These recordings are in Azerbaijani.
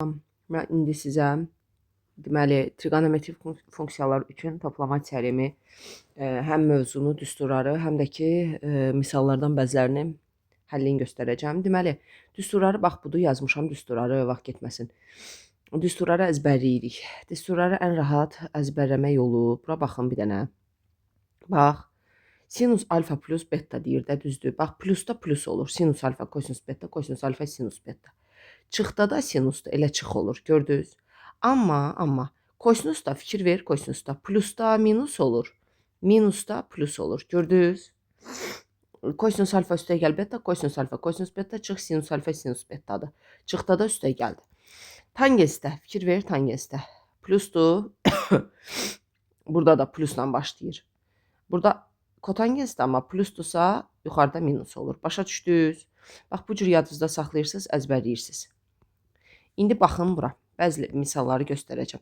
Mən indi sizə deməli trigonometrik funksiyalar üçün toplama teoremi həm mövzunu, düsturları, həm də ki misallardan bəzilərini həllini göstərəcəm. Deməli, düsturları bax budur yazmışam, düsturları vaxt getməsin. Düsturları əzbərləyirik. Düsturları ən rahat əzbərləmə yolu, bura baxın bir dənə. Bax, sinus alfa plus beta deyir də, düzdür? Bax, plusda plus olur. Sinus alfa, kosinus beta, kosinus alfa, sinus beta. Çıxda da sinusda elə çıx olur, gördünüz? Amma kosinusda fikir ver, kosinusda plusda minus olur. Minusda plus olur, gördünüz? Kosinus alfa üstə gəl beta, kosinus alfa, kosinus beta, çıx sinus alfa, sinus betadır. Çıxda da üstə gəldi. Tangensdə fikir ver, tangensdə plusdur. Burada da plusla başlayır. Burada kotangensdə amma plusdursa yuxarıda minus olur. Başa düşdünüz? Bax, bu cür yadınızda saxlayırsınız, əzbərləyirsiniz. İndi baxın bura. Bəzi misalları göstərəcəm.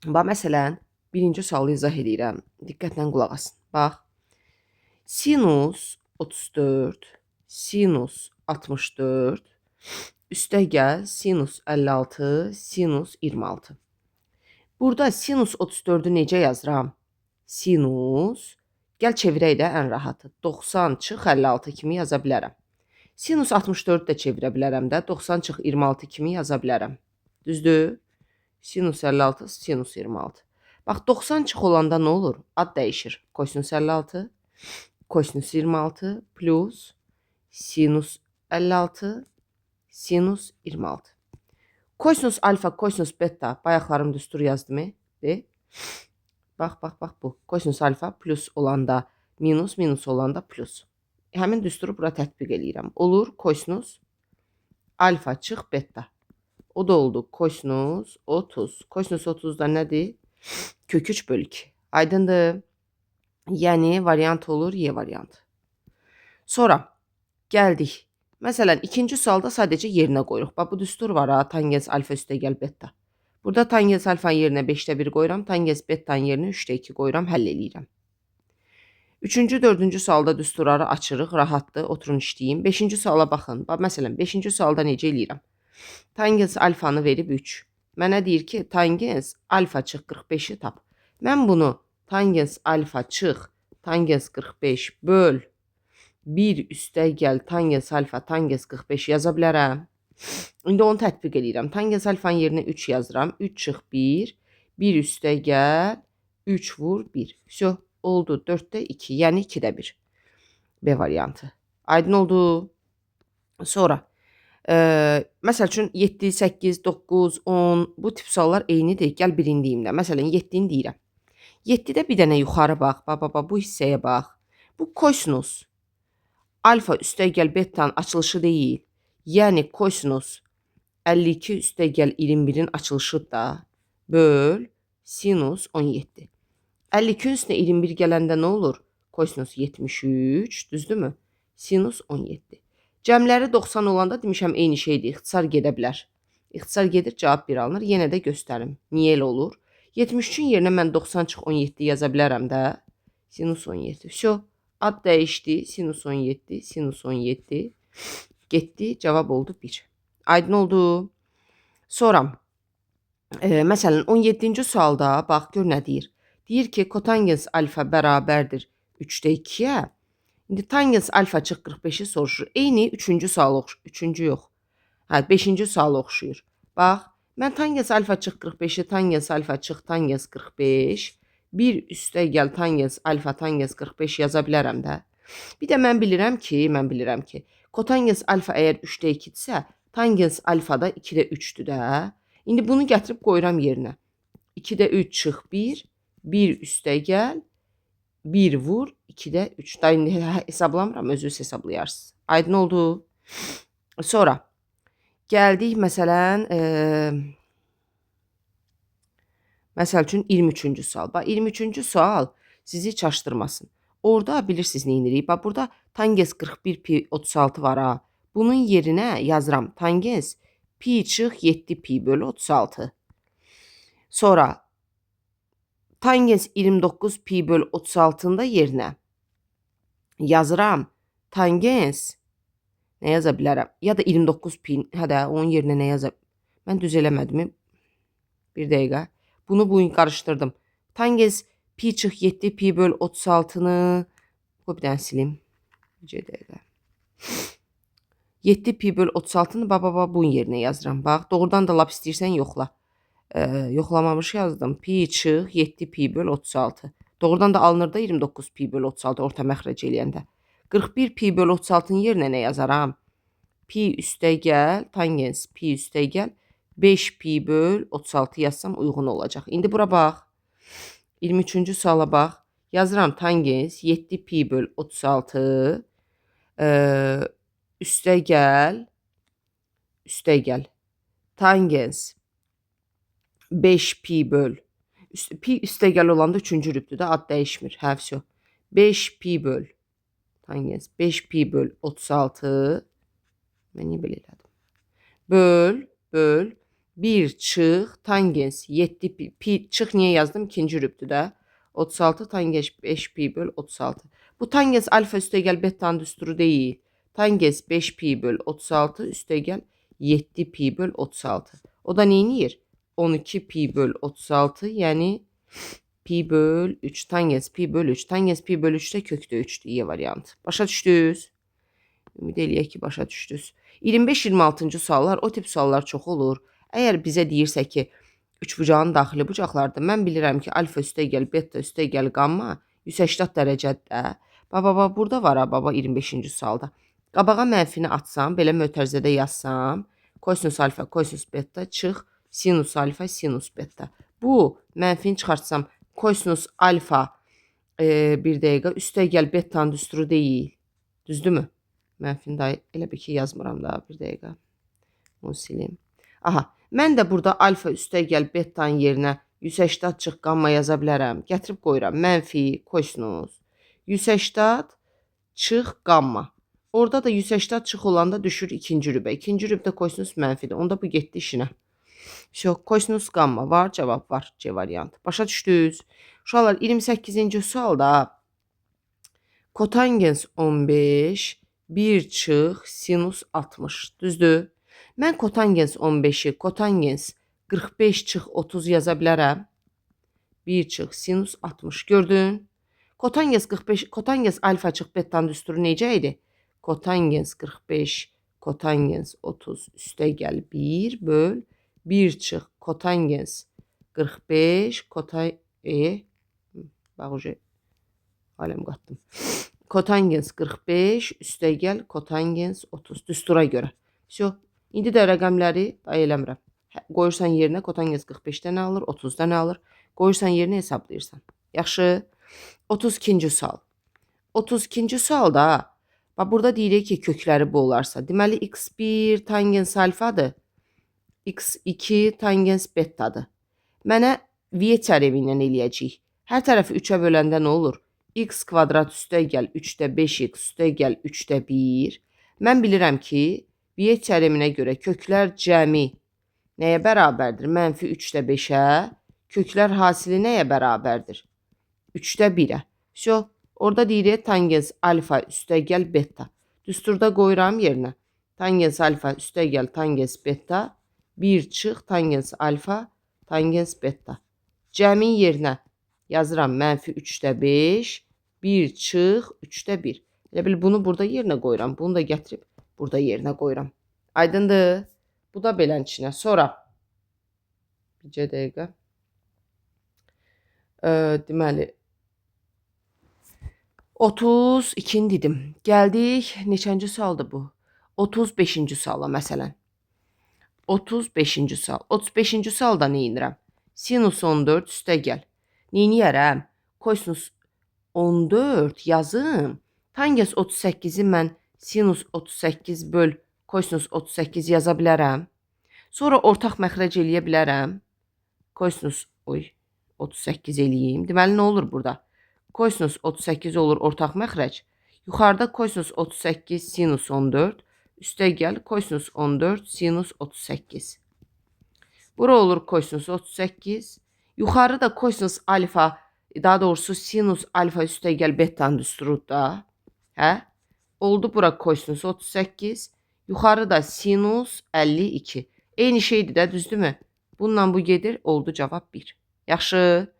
Bax, məsələn, birinci sualı izah edirəm. Diqqətlə qulaq asın. Bax, sinus 34, sinus 64, üstə gəl sinus 56, sinus 26. Burada sinus 34'ü necə yazıram? Sinus, gəl çevirək də ən rahatı. 90 çıx 56 kimi yaza bilərəm. Sinus 64 də çevirə bilərəm də. 90 çıx 26 kimi yaza bilərəm. Düzdür? Sinus 56, sinus 26. Bax, 90 çıx olanda nə olur? Ad dəyişir. Kosinus 56, kosinus 26 plus sinus 56, sinus 26. Kosinus alfa, kosinus beta bayaqlarım düstur yazdım. Bax bu. Kosinus alfa plus olanda minus, minus olanda plus. Həmin düsturu bura tətbiq eləyirəm. Olur kosinus alfa çıx beta. O da oldu kosinus 30. Kosinus 30 da nədir? Kök 3 bölü 2. Aydındır. Yəni variant olur Y variantı. Sonra gəldik. Məsələn, ikinci sualda sadəcə yerinə qoyuruq. Bax, bu düstur var ha, tangens alfa üstə gəl beta. Burada tangens alfanın yerinə 5'də 1 qoyuram, tangens betanın yerinə 3'də 2 qoyuram, həll eləyirəm. Üçüncü, dördüncü sualda düsturları açırıq, rahatdır, oturun işləyin. Beşinci suala baxın. Bax, məsələn, beşinci sualda necə eləyirəm? Tangens alfanı verib 3. Mənə deyir ki, tangens alfa çıx 45'i tap. Mən bunu tangens alfa çıx, tangens 45 böl 1 üstə gəl tangens alfa, tangens 45 yaza bilərəm. İndi onu tətbiq edirəm. Tangens alfanın yerinə 3 yazıram. 3 çıx 1, 1 üstə gəl, 3 vur 1. Всё, oldu. 4'də 2, yəni 2'də 1. B variantı. Aydın oldu. Sonra, məsəl üçün 7, 8, 9, 10 bu tip suallar eynidir. Gəl birini deyim də. Məsələn, 7'ni deyirəm. 7'də bir dənə yuxarı bax. Bax, bu hissəyə bax. Bu kosinus alfa üstə gəl betanın açılışı deyil. Yəni kosinus 52 üstə gəl 21'in açılışı da böl sinus 17. 52 üstə 21 gələndə nə olur? Kosinus 73, düzdürmü? Sinus 17. Cəmləri 90 olanda demişəm eyni şeydir. İxtisar gedə bilər. İxtisar gedir, cavab 1 alınır. Yenə də göstərim. Niyə elə olur? 73'ün yerinə mən 90 çıx 17 yaza bilərəm də. Sinus 17. Всё. Ad dəyişdi. Sinus 17, sinus 17. Getdi, cavab oldu 1. Aydın oldu. Sonra, məsələn, 17-ci sualda, bax, gör nə deyir. Deyir ki, kotangens alfa bərabərdir 3'də 2'yə. İndi tangens alfa çıx 45'i soruşur. Eyni 3-cü suala oxşuyur. 3-cü yox. 5-ci suala oxşuyur. Bax, mən tangens alfa çıx 45'i, tangens alfa çıx tangens 45. 1 üstə gəl tangens alfa, tangens 45 yaza bilərəm də. Bir də mən bilirəm ki, kotangens alfa əgər 3'də 2'dirsə, tangens alfa da 2'də 3'dür də. İndi bunu gətirib qoyuram yerinə. 2'də 3 çıx 1, 1 üstə gəl, 1 vur, 2'də 3. Da indi hesablamıram, özünüz hesablayarsınız. Aydın oldu. Sonra gəldik məsələn, məsəl üçün 23-cü sual. Bax, 23-cü sual sizi çaşdırmasın. Orada bilirsiniz nə edirik? Bax, burada tangens 41 pi 36 var ha. Bunun yerinə yazıram tangens pi çıx 7 pi bölü 36. Sonra tangens 29 pi bölü 36'ın da yerinə yazıram tangens nə yaza bilərəm? Ya da 29 pi, hə də onun yerinə nə yaza? Mən düz eləmədim. Bir dəqiqə. Bunu bu gün qarışdırdım. Tangens pi çıx 7 pi böl 36-nı bu bir dənə silim. Bir dəqiqə. 7 pi böl 36-nı baba bunun yerinə yazıram. Bax, doğrudan da lap istəyirsən yoxla. Yoxlamamış yazdım. Pi çıx 7 pi böl 36. Doğrudan da alınır da 29 pi böl 36 orta məxrəc eləyəndə. 41 pi böl 36-nın yerinə nə yazaram? Pi üstəgəl, tangens pi üstəgəl 5 pi böl 36 yazsam uyğun olacaq. İndi bura bax. 23-cü suala bax. Yazıram tangens 7 pi böl 36 üstəgəl tangens 5 pi böl pi üstəgəl olanda 3-cü rübdür də ad dəyişmir. Hə, vəsə. 5 pi böl tangens 5 pi böl 36 mən niyə belə elədim? Böl 1 çıx tangens 7 pi çıx niyə yazdım? 2-ci rübdür də. 36 tangens 5 pi böl 36. Bu tangens alfa üstəgəl betanın düsturu deyil. Tangens 5 pi böl 36 üstəgəl 7 pi böl 36. O da neyniyir? 12 pi böl 36 yəni pi böl 3. Tangens pi böl 3. Tangens pi böl 3 də kökdə 3-dür. İyi variant. Başa düşdünüz? Ümid eləyək ki, başa düşdünüz. 25-26-cı suallar o tip suallar çox olur. Əgər bizə deyirsə ki, üçbucağın daxili bucaqlardır, mən bilirəm ki, alfa üstəgəl, beta üstəgəl, qamma 180 dərəcədə. Baba, burada var ha, baba 25-ci sualda. Qabağa mənfini atsam, belə mötərizədə yazsam, kosinus alfa, kosinus beta çıx, sinus alfa, sinus beta. Bu, mənfini çıxartsam, kosinus alfa bir dəqiqə üstəgəl betanın düsturu deyil. Düzdürmü? Mənfini də elə bir ki yazmıram da, bir dəqiqə. Bunu silim. Aha, mən də burada alfa üstəgəl betanın yerinə 180 çıx qamma yaza bilərəm. Gətirib qoyuram. Mənfi kosinus 180 çıx qamma. Orada da 180 çıx olanda düşür 2-ci rübə. 2-ci rübdə kosinus mənfidir. Onda bu getdi işinə. Kosinus qamma var, cavab var. C variantı. Başa düşdünüz? Uşaqlar 28-ci sualda kotangens 15 1 çıx sinus 60. Düzdür? Mən kotangens 15-i kotangens 45 çıx 30 yaza bilərəm. 1 çıx sinus 60. Gördün? Kotangens 45, kotangens alfa çıx betanın düsturu necə idi? Kotangens 45, kotangens 30 üstəgəl 1 böl 1 çıx kotangens 45, bax aləm qatdım. Kotangens 45 üstəgəl kotangens 30 düstura görə. İndi də rəqəmləri eləmirəm. Qoyursan yerinə kotangens 45-dən alır, 30-dan alır. Qoyursan yerinə hesablayırsan. Yaxşı. 32-ci sual. 32-ci sualda burada deyirik ki, kökləri bu olarsa, deməli x1 tangens alfadır, x2 tangens betadır. Mənə Viye teoremi ilə eləyəcəyik. Hər tərəfi 3-ə böləndə nə olur? X kvadrat üstəgəl 3-də 5x üstəgəl 3-də 1. Mən bilirəm ki, Viye teoreminə görə köklər cəmi nəyə bərabərdir? Mənfi 3-də 5-ə. Köklər hasili nəyə bərabərdir? 3-də 1-ə. Orada deyirik tangens alfa üstəgəl beta. Düsturda qoyuram yerinə. Tangens alfa üstəgəl tangens beta 1 çıx tangens alfa tangens beta. Cəmin yerinə yazıram mənfi 3-də 5 1 çıx 3-də 1. Elə bil bunu burada yerinə qoyuram. Bunu da gətirib burada yerinə qoyuram. Aydındır? Bu da belənçinə. Sonra bir dəqiqə. Deməli 32-ni dedim. Gəldik. Neçənci sualdır bu? 35-ci suala məsələn. 35-ci sual. 35-ci sualda nə edirəm? Sinus 14 üstəgəl. Neyniyərəm? Kosinus 14 yazım. Tangens 38-i mən sinus 38 böl kosinus 38 yaza bilərəm. Sonra ortaq məxrəc eləyə bilərəm. Kosinus 38 eləyim. Deməli, nə olur burada? Kosinus 38 olur ortaq məxrəc. Yuxarıda kosinus 38 sinus 14. Üstəgəl kosinus 14 sinus 38. Bura olur kosinus 38. Yuxarıda kosinus alfa, daha doğrusu sinus alfa üstəgəl betanın düsturudur da. Oldu bura kosinus 38. Yuxarıda sinus 52. Eyni şeydir də, düzdürmü? Bununla bu gedir, oldu cavab 1. Yaxşı.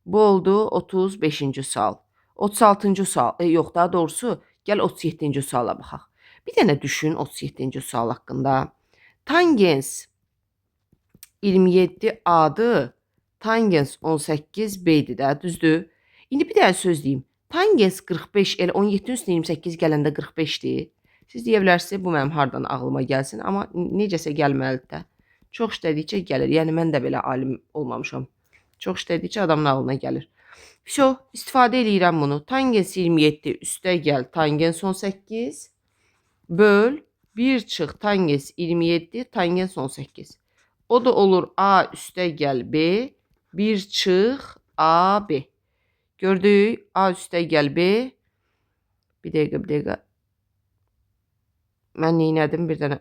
Bu oldu 35-ci sual. 36-cı sual. Yox, daha doğrusu gəl 37-ci suala baxaq. Bir dənə düşün 37-ci sual haqqında. Tangens 27 A-dır. Tangens 18 B-dir də, düzdür? İndi bir dənə söz deyim. Tangens 45 elə 17-nin üstünə 28 gələndə 45-dir. Siz deyə bilərsiniz, bu mənim hardan ağlıma gəlsin, amma necəsə gəlməlidir də. Çox işlədikcə gəlir. Yəni mən də belə alim olmamışam. Çox işlədikcə adamın ağlına gəlir. Vso, istifadə eləyirəm bunu. Tangens 27 üstə gəl tangens 18 böl 1 çıx tangens 27 tangens 18. O da olur A üstə gəl B 1 çıx AB. Gördük? A üstə gəl B. Bir dəqiqə. Mən neynədim bir dənə?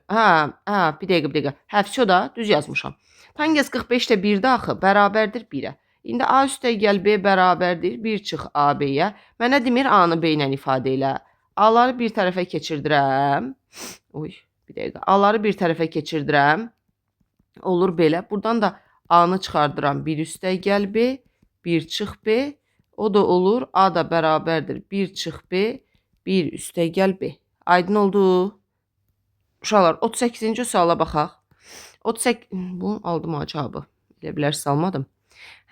Bir dəqiqə. Vso da düz yazmışam. Tangens 45 də 1-də axı bərabərdir 1-ə. İndi A üstə gəl B bərabərdir 1 çıx AB-yə. Mənə demir A-nı B ilə ifadə elə. A-ları bir tərəfə keçirdirəm. Bir dəqiqə. A-ları bir tərəfə keçirdirəm. Olur belə. Buradan da A-nı çıxardıram. 1 üstə gəl B, 1 çıx B. O da olur A da bərabərdir 1 çıx B, 1 üstə gəl B. Aydın oldu. Uşaqlar, 38-ci suala baxaq. 38 bunu aldım cavabı. Elə bilərsiniz almadım.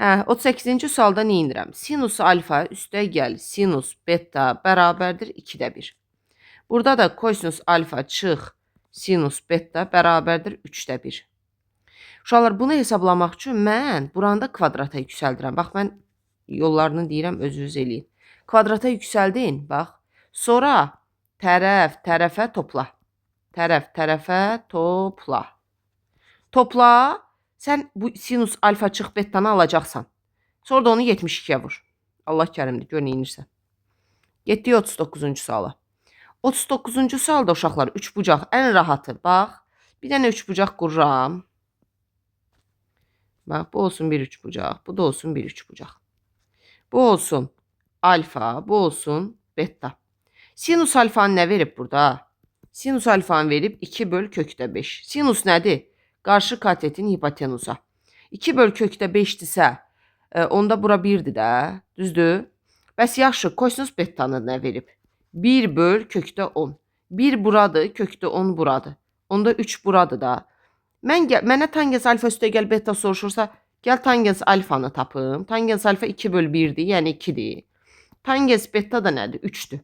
38-ci sualda nə edirəm? Sinus alfa üstə gəl sinus beta bərabərdir 2-də 1. Burada da kosinus alfa çıx sinus beta bərabərdir 3-də 1. Uşaqlar, bunu hesablamaq üçün mən buranda kvadrata yüksəldirəm. Bax, mən yollarını deyirəm, özünüz eləyin. Kvadrata yüksəldin, bax. Sonra tərəfə topla. Tərəfə topla. Topla. Sən bu sinus alfa çıx betanı alacaqsan. Sonra da onu 72-yə vur. Allah kərimdir, gör nə inirsən. Getdik 39-cu suala. 39-cu sualda uşaqlar 3 bucaq ən rahatı. Bax, bir dənə 3 bucaq qururam. Bax, bu olsun bir 3 bucaq, bu da olsun bir 3 bucaq. Bu olsun alfa, bu olsun beta. Sinus alfanı nə verib burada? Sinus alfanı verib 2 böl kökdə 5. Sinus nədir? Qarşı katetin hipotenuza. 2 böl kökdə 5-dirsə, onda bura 1-dir də, düzdür? Bəs yaxşı, kosinus betanı nə verib? 1 böl kökdə 10. 1 buradır, kökdə 10 buradır. Onda 3 buradır da. Mənə tangens alfa üstə gəl beta soruşursa, gəl tangens alfanı tapım. Tangens alfa 2 böl 1-dir, yəni 2-dir. Tangens beta da nədir? 3-dür.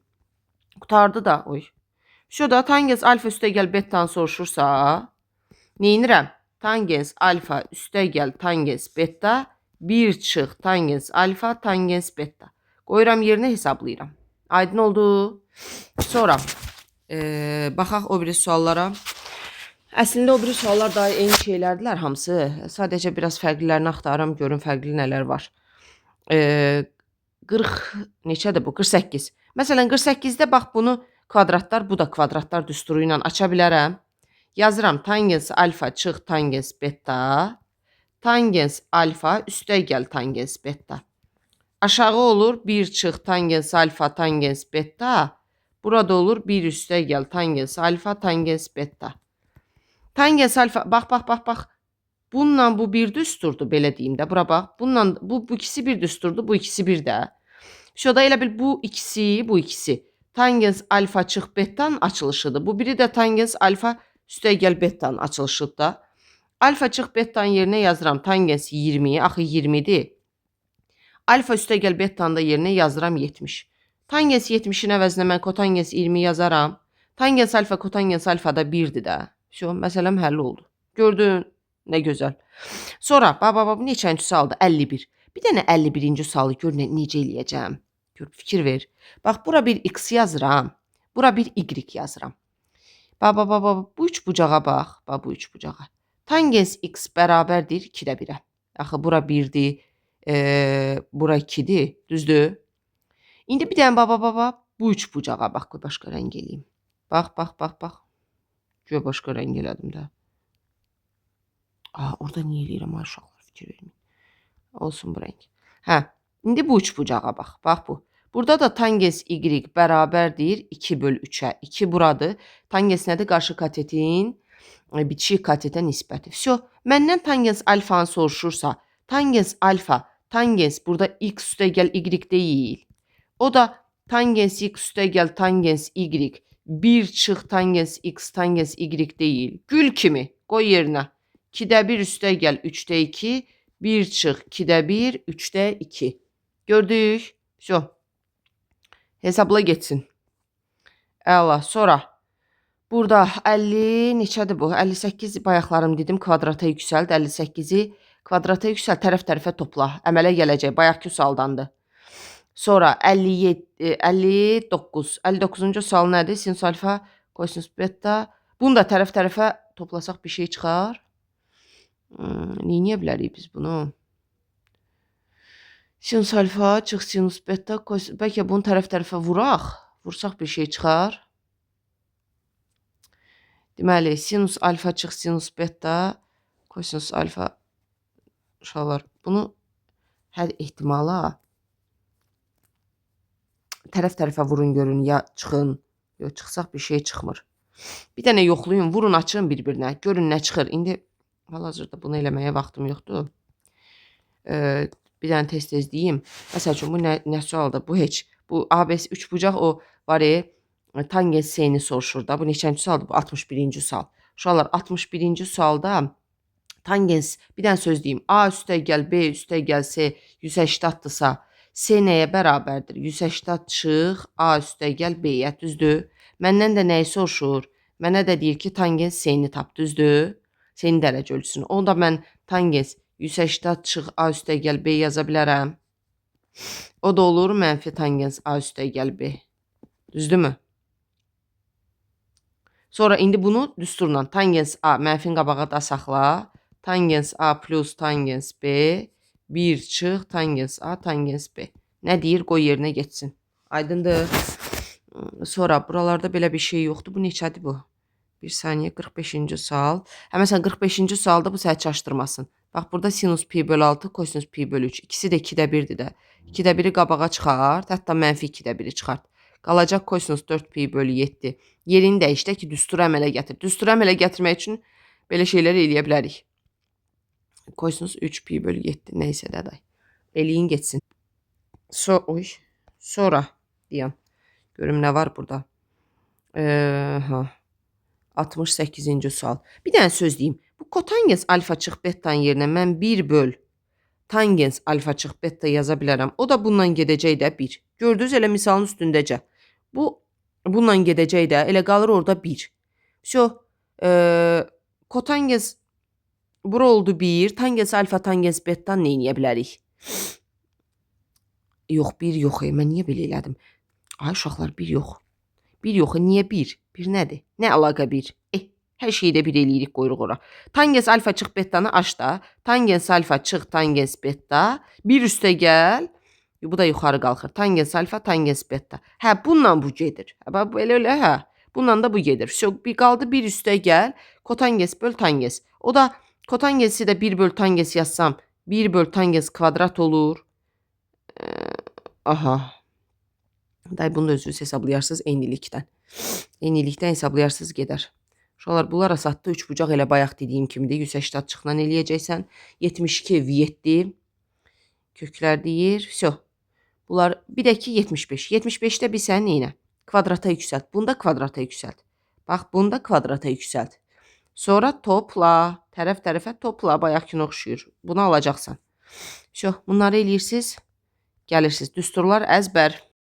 Qutardı da, Şurada tangens alfa üstə gəl betanı soruşursa, neynirəm? Tangens alfa üstə gəl tangens beta 1 çıx tangens alfa tangens beta. Qoyuram yerinə hesablayıram. Aydın oldu. Sonra baxaq o biri suallara. Əslində o biri suallar da eyni şeylərdirlər hamısı. Sadəcə biraz fərqlilərini axtarıram, görün fərqli nələr var. 40 neçədir bu? 48. Məsələn 48-də bax bunu kvadratlar, bu da kvadratlar düsturu ilə aça bilərəm. Yazıram tangens alfa çıx tangens beta. Tangens alfa üstə gəl tangens beta. Aşağı olur 1 çıx tangens alfa tangens beta. Burada olur 1 üstə gəl tangens alfa tangens beta. Tangens alfa bax. Bununla bu bir düsturdur, belə deyim də. Bura bax. Bununla bu ikisi bir düsturdur, bu ikisi bir də. Şurada elə bil bu ikisi. Tangens alfa çıx betanın açılışıdır. Bu biri də tangens alfa üstə gəl betanın açılışıdır da. Alfa çıx betanın yerinə yazıram tangens 20'yi. Axı 20'dir. Alfa üstə gəl betanın da yerinə yazıram 70. Tangens 70'in əvəzinə mən kotangens 20 yazaram. Tangens alfa kotangens alfa da 1'dir də. Məsələm həll oldu. Gördün? Nə gözəl. Sonra, bu neçənci sualdır? 51. Bir dənə 51-ci sualı gör necə eləyəcəm. Gör, fikir ver. Bax, bura bir x yazıram. Bura bir y yazıram. Bu üç bucağa bax. Bu üç bucağa. Tangens x bərabərdir 2-də 1'ə. Axı, bura 1'dir. Bura 2'dir. Düzdür? İndi bir dənə bu üç bucağa bax. Başqa rəng eləyim. Bax. Gör, başqa rəng elədim də. Orada niyə eləyirəm? Uşaqlar fikir verməyin. Olsun bu rəng. İndi bu üç bucağa bax. Bax bu. Burada da tangens y bərabərdir 2 böl 3'ə. 2 buradır. Tangens nədir? Qarşı katetin bitişik katetə nisbəti. Vsyo, məndən tangens alfanı soruşursa, tangens alfa, tangens burada x üstə gəl y deyil. O da tangens x üstə gəl tangens y, 1 çıx tangens x tangens y deyil. Gül kimi qoy yerinə. 2-də 1 üstə gəl 3-də 2, 1 çıx 2-də 1, 3-də 2. Gördük? Vsyo. Hesabla getsin. Əla. Sonra burada 50 neçədir bu? 58 bayaqlarım dedim kvadrata yüksəld. 58-i kvadrata yüksəld, tərəf-tərəfə topla. Əmələ gələcək. Bayaqki sualdandır. Sonra 57, 59. 59-cu sual nədir? Sinus alfa, kosinus beta. Bunu da tərəf-tərəfə toplasaq bir şey çıxar. Neyniyə bilərik biz bunu? Sinus alfa çıx sinus beta. Bəlkə bunu tərəf-tərəfə vuraq. Vursaq bir şey çıxar. Deməli, sinus alfa çıx sinus beta. Kosinus alfa. Uşaqlar, bunu hər ehtimala tərəf-tərəfə vurun görün, ya çıxın. Yox, çıxsaq bir şey çıxmır. Bir dənə yoxlayın, vurun, açın bir-birinə. Görün nə çıxır. İndi hal-hazırda bunu eləməyə vaxtım yoxdur. Bir dənə tez-tez deyim. Məsəl üçün, bu nə sualdır? Bu heç. Bu ABS 3 bucaq o var tangens s-ni soruşur da. Bu neçənci sualdır? Bu 61-ci sual. Uşaqlar, 61-ci sualda tangens, bir dənə söz deyim. A üstə gəl, B üstə gəl, S 180-dırsa, S nəyə bərabərdir? 180 çıx, A üstə gəl, B-yə, düzdür? Məndən də nəyi soruşur? Mənə də deyir ki, tangens s-ni tap, düzdür? S-ni dərəcə ölçüsünü. Onda mən tangens 180 çıx, A üstə gəl, B yaza bilərəm. O da olur mənfi tangens A üstə gəl, B. Düzdürmü? Sonra indi bunu düsturla tangens A mənfin qabağa da saxla. Tangens A plus tangens B 1 çıx tangens A tangens B. Nə deyir? Qoy yerinə getsin. Aydındır. Sonra buralarda belə bir şey yoxdur. Bu neçədir bu? Bir saniyə 45-ci sual. Məsələn 45-ci sualda bu səni çaşdırmasın. Bax burada sinus pi bölü 6 kosinus pi bölü 3. İkisi də 2-də 1-dir də. 2-də 1-i qabağa çıxart. Hətta mənfi 2-də 1-i çıxart. Qalacaq kosinus 4 pi bölü 7. Yerini dəyişdə ki, düsturu əmələ gətir. Düsturu əmələ gətirmək üçün belə şeylər eləyə bilərik. Kosinus 3 pi bölü 7. Neysə də day. Eləyin getsin. Sonra deyəm. Görüm nə var burada. 68-ci sual. Bir dənə söz deyim. Bu kotangens alfa çıx betanın yerinə mən 1 böl tangens alfa çıx beta yaza bilərəm. O da bundan gedəcək də 1. Gördünüz elə misalın üstündəcə. Bu bununla gedəcək də elə qalır orada 1. Vsyo, kotangens bura oldu 1. Tangens alfa tangens betadan nə eləyə bilərik? Yox, 1 yox. Mən niyə belə elədim? Ay uşaqlar, 1 yox. 1 yox, niyə 1? 1 nədir? Nə əlaqə 1? Hər şeyi də 1 eləyirik, qoyuruq ora. Tangens alfa çıx betanı aç da. Tangens alfa çıx tangens beta. 1 üstə gəl. Bu da yuxarı qalxır. Tangens alfa tangens beta. Hə, bununla bu gedir. Elə, hə. Bununla da bu gedir. Bir qaldı 1 üstə gəl. Kotangens böl tangens. O da kotangensi də 1 böl tangens yazsam 1 böl tangens kvadrat olur. Aha. Day bunu da özünüz hesablayarsınız eynilikdən. Eynilikdən hesablayarsınız gedər. Uşaqlar, bunlar asatda 3 bucaq elə bayaq dediyim kimidir. 180 çıxla eləyəcəksən. 72 V7 köklər deyir. Vsyo. Bunlar bir də ki 75. 75-də bir sən neynə? Kvadrata yüksəlt. Bunda kvadrata yüksəlt. Bax, bunda kvadrata yüksəlt. Sonra topla. Tərəf-tərəfə topla. Bayaqkına oxşuyur. Bunu alacaqsan. Vsyo. Bunları eləyirsiniz. Gəlirsiniz. Düsturlar əzbər.